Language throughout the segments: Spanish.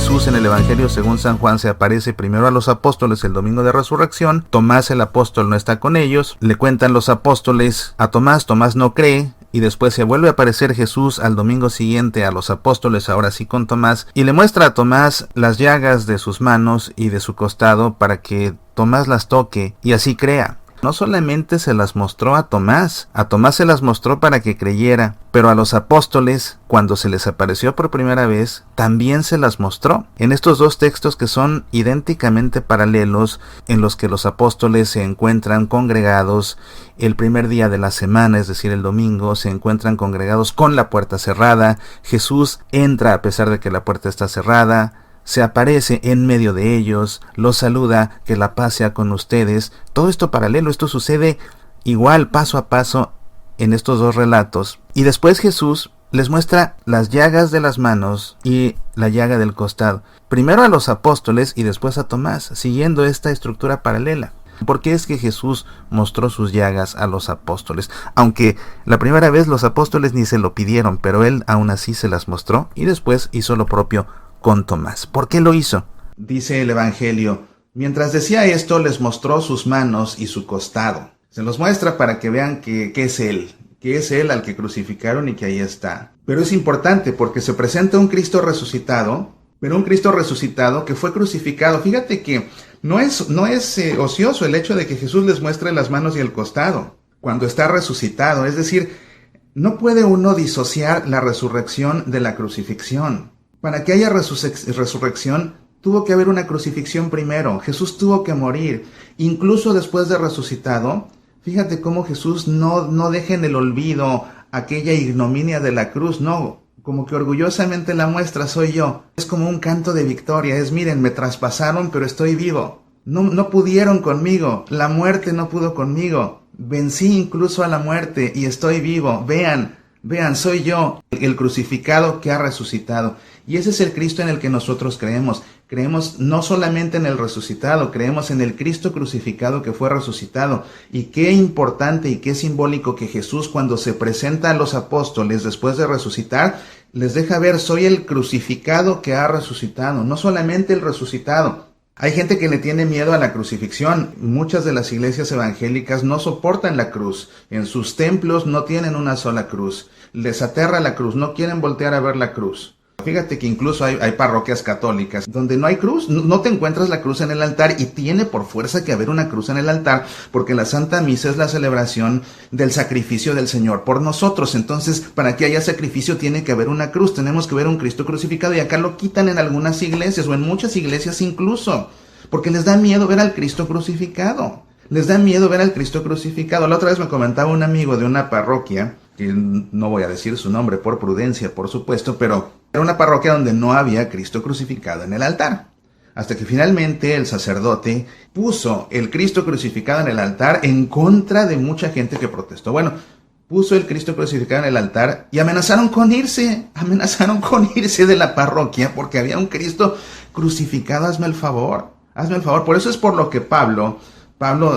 Jesús en el Evangelio según San Juan se aparece primero a los apóstoles el domingo de resurrección. Tomás el apóstol no está con ellos. Le cuentan los apóstoles a Tomás, Tomás no cree. Y después se vuelve a aparecer Jesús al domingo siguiente a los apóstoles, ahora sí con Tomás, y le muestra a Tomás las llagas de sus manos y de su costado para que Tomás las toque y así crea. No solamente se las mostró a Tomás se las mostró para que creyera, pero a los apóstoles, cuando se les apareció por primera vez, también se las mostró. En estos dos textos que son idénticamente paralelos, en los que los apóstoles se encuentran congregados el primer día de la semana, es decir, el domingo, se encuentran congregados con la puerta cerrada. Jesús entra a pesar de que la puerta está cerrada. Se aparece en medio de ellos, los saluda, que la paz sea con ustedes. Todo esto paralelo, esto sucede igual paso a paso en estos dos relatos. Y después Jesús les muestra las llagas de las manos y la llaga del costado. Primero a los apóstoles y después a Tomás, siguiendo esta estructura paralela. ¿Por qué es que Jesús mostró sus llagas a los apóstoles? Aunque la primera vez los apóstoles ni se lo pidieron, pero él aún así se las mostró y después hizo lo propio con Tomás. ¿Por qué lo hizo? Dice el Evangelio, mientras decía esto les mostró sus manos y su costado. Se los muestra para que vean que es él al que crucificaron y que ahí está. Pero es importante porque se presenta un Cristo resucitado, pero un Cristo resucitado que fue crucificado. Fíjate que no es ocioso el hecho de que Jesús les muestre las manos y el costado cuando está resucitado. Es decir, no puede uno disociar la resurrección de la crucifixión. Para que haya resurrección, tuvo que haber una crucifixión primero. Jesús tuvo que morir. Incluso después de resucitado, fíjate cómo Jesús no deja en el olvido aquella ignominia de la cruz. No, como que orgullosamente la muestra, soy yo. Es como un canto de victoria. Miren, me traspasaron, pero estoy vivo. No pudieron conmigo. La muerte no pudo conmigo. Vencí incluso a la muerte y estoy vivo. Vean, soy yo, el crucificado que ha resucitado. Y ese es el Cristo en el que nosotros creemos. Creemos no solamente en el resucitado, creemos en el Cristo crucificado que fue resucitado. Y qué importante y qué simbólico que Jesús, cuando se presenta a los apóstoles después de resucitar, les deja ver, soy el crucificado que ha resucitado, no solamente el resucitado. Hay gente que le tiene miedo a la crucifixión. Muchas de las iglesias evangélicas no soportan la cruz. En sus templos no tienen una sola cruz. Les aterra la cruz, no quieren voltear a ver la cruz. Fíjate que incluso hay parroquias católicas donde no hay cruz, no te encuentras la cruz en el altar y tiene por fuerza que haber una cruz en el altar porque la Santa Misa es la celebración del sacrificio del Señor por nosotros. Entonces, para que haya sacrificio tiene que haber una cruz, tenemos que ver un Cristo crucificado y acá lo quitan en algunas iglesias o en muchas iglesias incluso, porque les da miedo ver al Cristo crucificado. Les da miedo ver al Cristo crucificado. La otra vez me comentaba un amigo de una parroquia, que no voy a decir su nombre por prudencia, por supuesto, pero era una parroquia donde no había Cristo crucificado en el altar. Hasta que finalmente el sacerdote puso el Cristo crucificado en el altar en contra de mucha gente que protestó. Bueno, puso el Cristo crucificado en el altar y amenazaron con irse de la parroquia porque había un Cristo crucificado. Hazme el favor. Por eso es por lo que Pablo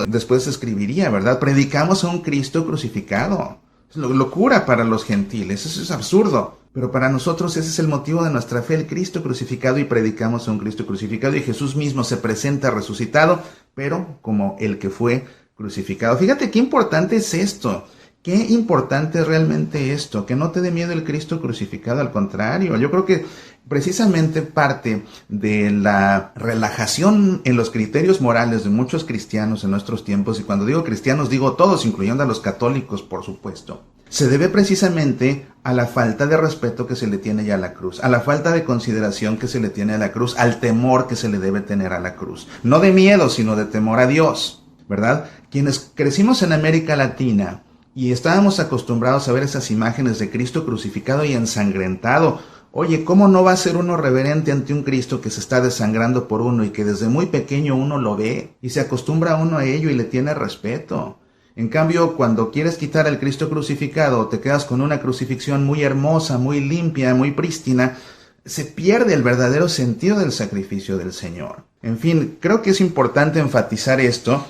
después escribiría, ¿verdad? Predicamos a un Cristo crucificado. Es locura para los gentiles, eso es absurdo. Pero para nosotros ese es el motivo de nuestra fe, el Cristo crucificado, y predicamos a un Cristo crucificado. Y Jesús mismo se presenta resucitado, pero como el que fue crucificado. Fíjate qué importante es esto. Qué importante es realmente esto, que no te dé miedo el Cristo crucificado, al contrario. Yo creo que precisamente parte de la relajación en los criterios morales de muchos cristianos en nuestros tiempos, y cuando digo cristianos digo todos, incluyendo a los católicos, por supuesto, se debe precisamente a la falta de respeto que se le tiene ya a la cruz, a la falta de consideración que se le tiene a la cruz, al temor que se le debe tener a la cruz. No de miedo, sino de temor a Dios, ¿verdad? Quienes crecimos en América Latina y estábamos acostumbrados a ver esas imágenes de Cristo crucificado y ensangrentado, oye, ¿cómo no va a ser uno reverente ante un Cristo que se está desangrando por uno y que desde muy pequeño uno lo ve y se acostumbra uno a ello y le tiene respeto? En cambio, cuando quieres quitar al Cristo crucificado, te quedas con una crucifixión muy hermosa, muy limpia, muy prístina, se pierde el verdadero sentido del sacrificio del Señor. En fin, creo que es importante enfatizar esto,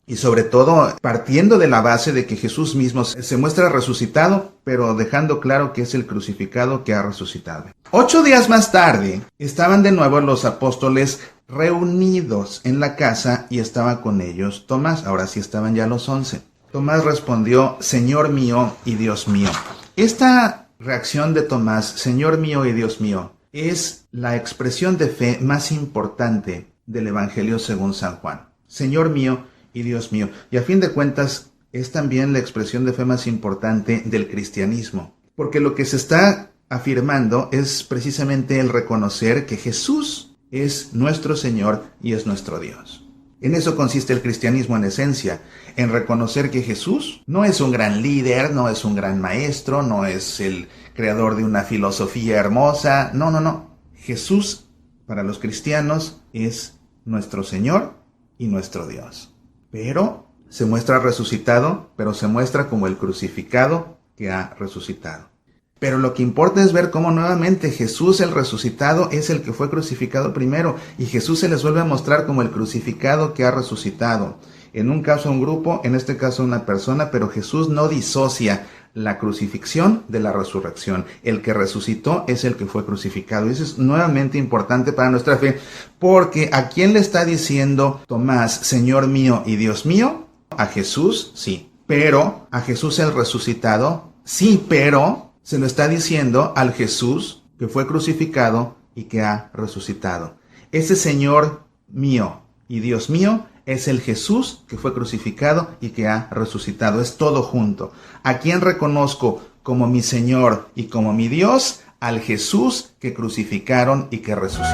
Y sobre todo partiendo de la base de que Jesús mismo se muestra resucitado, pero dejando claro que es el crucificado que ha resucitado. 8 días más tarde, estaban de nuevo los apóstoles reunidos en la casa y estaba con ellos Tomás. Ahora sí estaban ya los 11. Tomás respondió: Señor mío y Dios mío. Esta reacción de Tomás, Señor mío y Dios mío, es la expresión de fe más importante del Evangelio según San Juan. Señor mío y Dios mío. Y a fin de cuentas es también la expresión de fe más importante del cristianismo. Porque lo que se está afirmando es precisamente el reconocer que Jesús es nuestro Señor y es nuestro Dios. En eso consiste el cristianismo en esencia, en reconocer que Jesús no es un gran líder, no es un gran maestro, no es el creador de una filosofía hermosa. No. Jesús, para los cristianos, es nuestro Señor y nuestro Dios. Pero se muestra resucitado, pero se muestra como el crucificado que ha resucitado. Pero lo que importa es ver cómo nuevamente Jesús el resucitado es el que fue crucificado primero, y Jesús se les vuelve a mostrar como el crucificado que ha resucitado. En un caso un grupo, en este caso una persona, pero Jesús no disocia la crucifixión de la resurrección. El que resucitó es el que fue crucificado. Y eso es nuevamente importante para nuestra fe, porque ¿a quién le está diciendo Tomás, Señor mío y Dios mío? A Jesús, sí. Pero a Jesús el resucitado, sí, pero se lo está diciendo al Jesús que fue crucificado y que ha resucitado. Ese Señor mío y Dios mío es el Jesús que fue crucificado y que ha resucitado. Es todo junto. ¿A quién reconozco como mi Señor y como mi Dios? Al Jesús que crucificaron y que resucitó.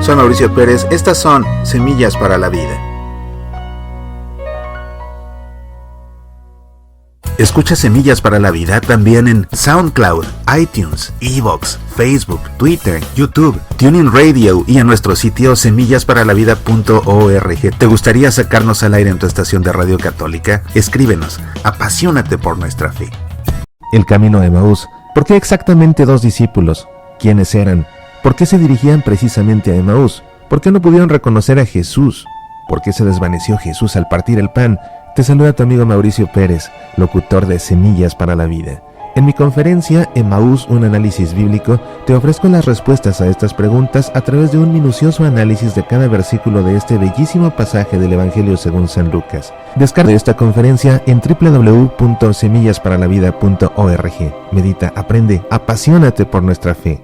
Soy Mauricio Pérez. Estas son Semillas para la Vida. Escucha Semillas para la Vida también en SoundCloud, iTunes, iVoox, Facebook, Twitter, YouTube, TuneIn Radio y en nuestro sitio semillasparalavida.org. ¿Te gustaría sacarnos al aire en tu estación de radio católica? Escríbenos. Apasionate por nuestra fe. El camino de Emaús. ¿Por qué exactamente 2 discípulos? ¿Quiénes eran? ¿Por qué se dirigían precisamente a Emaús? ¿Por qué no pudieron reconocer a Jesús? ¿Por qué se desvaneció Jesús al partir el pan? Te saluda tu amigo Mauricio Pérez, locutor de Semillas para la Vida. En mi conferencia Emaús, un análisis bíblico, te ofrezco las respuestas a estas preguntas a través de un minucioso análisis de cada versículo de este bellísimo pasaje del Evangelio según San Lucas. Descarga esta conferencia en www.semillasparalavida.org. Medita, aprende, apasionate por nuestra fe.